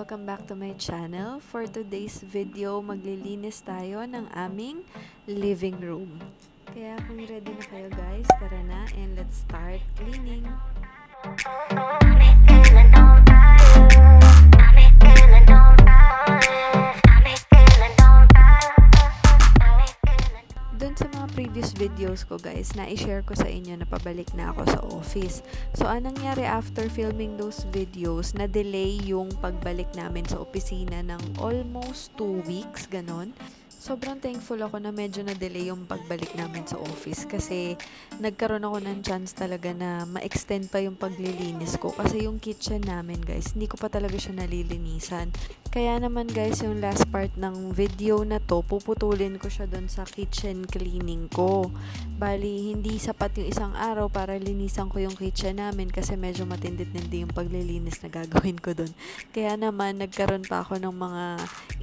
welcome back to my channel. For today's video, maglilinis tayo ng aming living room. Kaya kung ready na kayo guys, tara na and let's start cleaning. Doon sa mga previous videos ko guys, na-share ko sa inyo na pabalik na ako sa office. So, anong nangyari after filming those videos, na-delay yung pagbalik namin sa opisina ng almost 2 weeks, ganon. Sobrang thankful ako na medyo na-delay yung pagbalik namin sa office kasi nagkaroon ako ng chance talaga na ma-extend pa yung paglilinis ko kasi yung kitchen namin guys, hindi ko pa talaga siya nalilinisan. Kaya naman guys, yung last part ng video na to, puputulin ko siya doon sa kitchen cleaning ko. Bali, hindi sapat yung isang araw para linisan ko yung kitchen namin kasi medyo matindit-tindi yung paglilinis na gagawin ko doon. Kaya naman, nagkaroon pa ako ng mga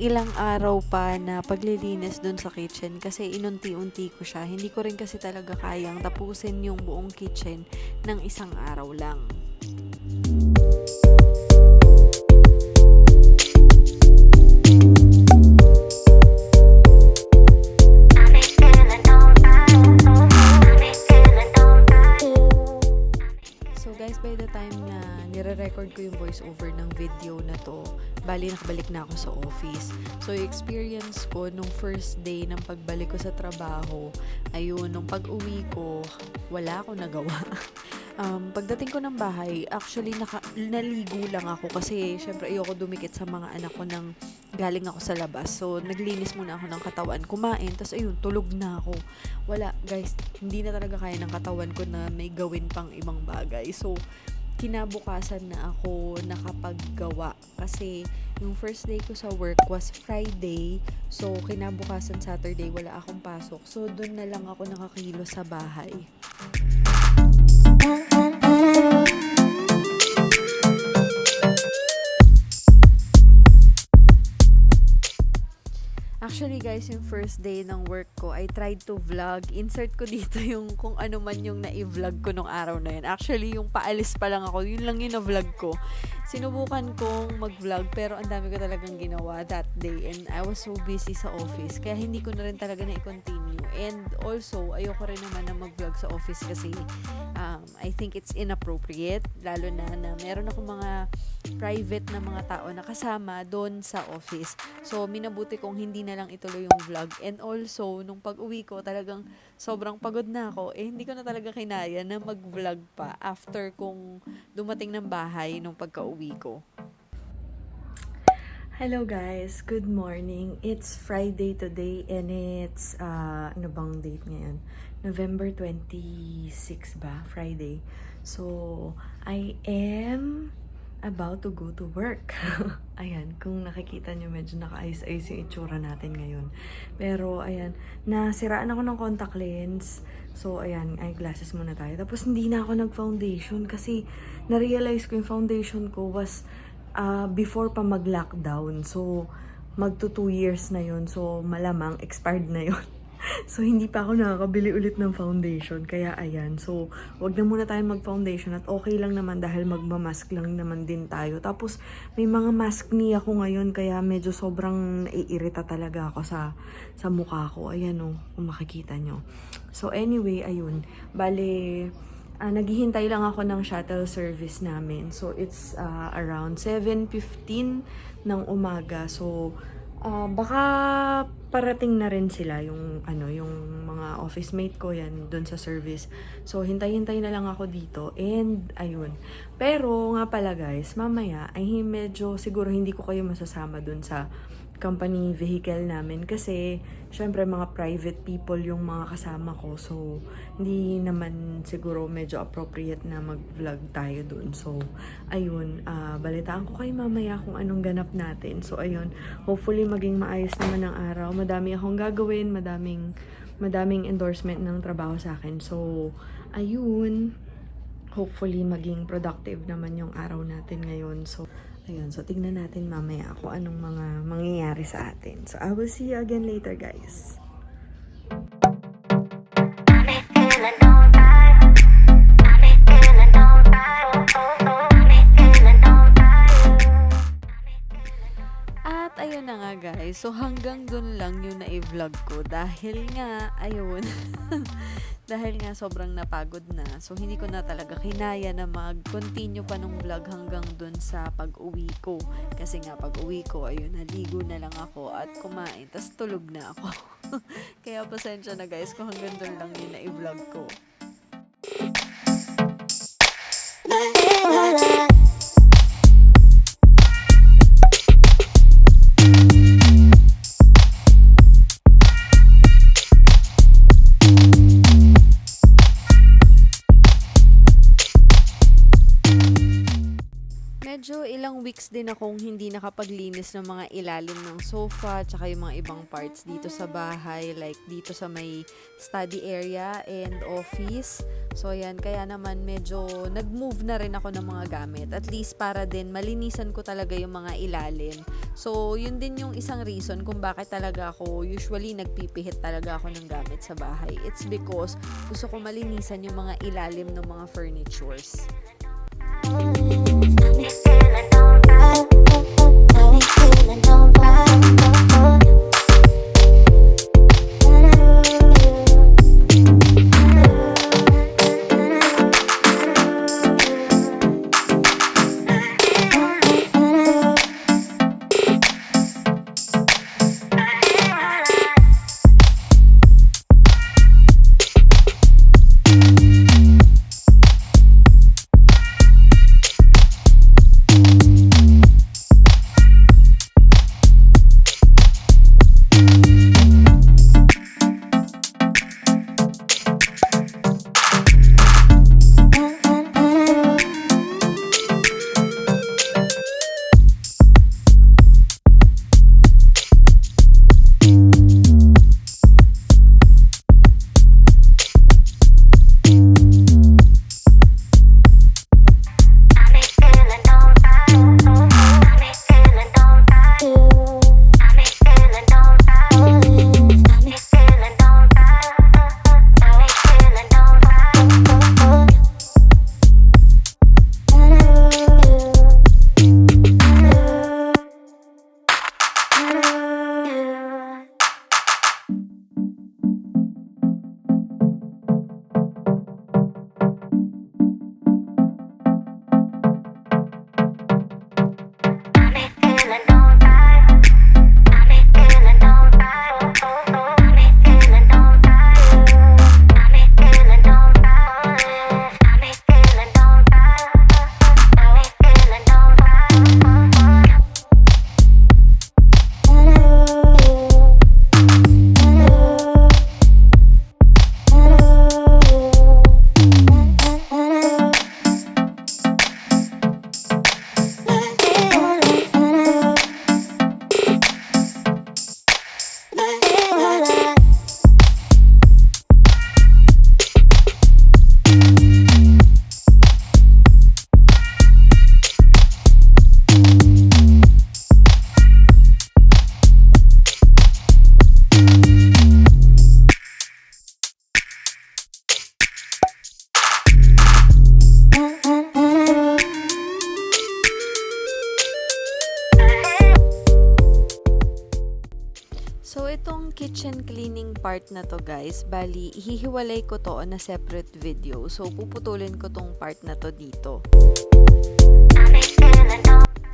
ilang araw pa na paglilinis doon sa kitchen kasi inunti-unti ko siya. Hindi ko rin kasi talaga kayang tapusin yung buong kitchen ng isang araw lang. Nire-record ko yung voiceover ng video na to, bali nakabalik na ako sa office. So, yung experience ko nung first day ng pagbalik ko sa trabaho, ayun, nung pag-uwi ko, wala akong nagawa. Pagdating ko ng bahay, actually naligo lang ako kasi syempre ayoko dumikit sa mga anak ko nang galing ako sa labas. So, naglinis muna ako ng katawan, kumain, tapos ayun, tulog na ako. Wala, guys, hindi na talaga kaya ng katawan ko na may gawin pang ibang bagay. So, kinabukasan na ako nakapaggawa kasi yung first day ko sa work was Friday, so kinabukasan Saturday wala akong pasok, so doon na lang ako nakakilos sa bahay. Actually guys, yung first day ng work ko, I tried to vlog. Insert ko dito yung kung ano man yung na-vlog ko nung araw na yun. Actually, yung paalis pa lang ako, yun lang yung na-vlog ko. Sinubukan kong mag-vlog pero ang dami ko talagang ginawa that day and I was so busy sa office. Kaya hindi ko na rin talaga na-continue. And also, ayoko rin naman na mag-vlog sa office kasi I think it's inappropriate. Lalo na meron akong mga private na mga tao na kasama doon sa office. So, minabuti kong hindi na lang ituloy yung vlog. And also, nung pag-uwi ko, talagang sobrang pagod na ako. Hindi ko na talaga kinaya na mag-vlog pa after kung dumating ng bahay nung pagka-uwi ko. Hello guys, good morning. It's Friday today and it's, ano bang date ngayon? November 26 ba? Friday. So, I am about to go to work. Ayan, kung nakikita nyo, medyo naka-ayos-ayos yung itsura natin ngayon. Pero, ayan, nasiraan ako ng contact lens. So, ayan, eyeglasses muna tayo. Tapos, hindi na ako nag-foundation kasi na-realize ko yung foundation ko was before pa mag-lockdown. So, magto 2 years na yun. So, malamang expired na yun. So, hindi pa ako nakakabili ulit ng foundation. Kaya, ayan. So, wag na muna tayo mag-foundation at okay lang naman dahil magmamask lang naman din tayo. Tapos, may mga mask niya ako ngayon kaya medyo sobrang naiirita talaga ako sa mukha ko. Ayan o, kung makikita nyo. So, anyway, ayun. Bale, naghihintay lang ako ng shuttle service namin. So, it's around 7:15 ng umaga. So, baka parating na rin sila yung mga office mate ko yan doon sa service. So, hintay-hintay na lang ako dito. And, ayun. Pero, nga pala guys, mamaya, ay medyo siguro hindi ko kayo masasama doon sa company vehicle namin kasi syempre mga private people yung mga kasama ko, so hindi naman siguro medyo appropriate na mag-vlog tayo dun. So ayun, balitaan ko kayo mamaya kung anong ganap natin. So ayun, hopefully maging maayos naman ang araw. Madami akong gagawin, madaming endorsement ng trabaho sa akin. So ayun, hopefully maging productive naman yung araw natin ngayon. So ayun, so tignan natin mamaya kung anong mga mangyayari sa atin. So, I will see you again later, guys. guys, so hanggang dun lang yung na-vlog ko dahil nga, ayun, dahil nga sobrang napagod na. So, hindi ko na talaga kinaya na mag-continue pa nung vlog hanggang dun sa pag-uwi ko. Kasi nga, pag-uwi ko, ayun, naligo na lang ako at kumain, tas tulog na ako. Kaya pasensya na guys kung hanggang dun lang yung na-vlog ko. Medyo ilang weeks din akong hindi nakapaglinis ng mga ilalim ng sofa tsaka yung mga ibang parts dito sa bahay, like dito sa may study area and office. So ayan, kaya naman medyo nag-move na rin ako ng mga gamit, at least para din malinisan ko talaga yung mga ilalim. So yun din yung isang reason kung bakit talaga ako usually nagpipihit talaga ako ng gamit sa bahay. It's because gusto ko malinisan yung mga ilalim ng mga furnitures. So, itong kitchen cleaning part na to guys, bali, ihihiwalay ko to on a separate video. So, puputulin ko tong part na to dito.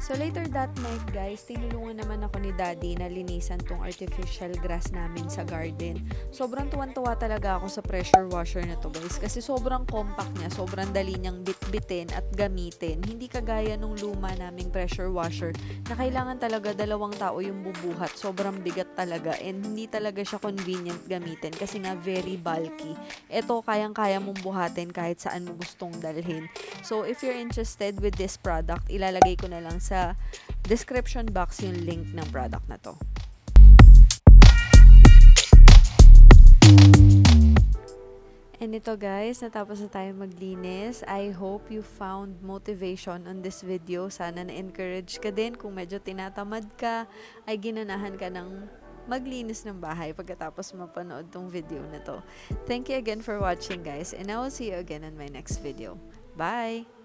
So, later that night guys, tinulungan naman ako ni Daddy na linisan tong artificial grass namin sa garden. Sobrang tuwan-tuwa talaga ako sa pressure washer na to guys, kasi sobrang compact niya, sobrang dali niyang bitbitin at gamitin. Hindi kagaya nung luma naming pressure washer na kailangan talaga 2 tao yung bubuhat. Sobrang bigat talaga and hindi talaga siya convenient gamitin kasi nga very bulky. Ito, kayang-kaya mong buhatin kahit saan mo gustong dalhin. So, if you're interested with this product, ilalagay ko na lang sa description box yung link ng product na to. And ito guys, natapos na tayo maglinis. I hope you found motivation on this video. Sana na-encourage ka din. Kung medyo tinatamad ka, ay ginanahan ka ng maglinis ng bahay pagkatapos mapanood tong video na to. Thank you again for watching guys, and I will see you again in my next video. Bye!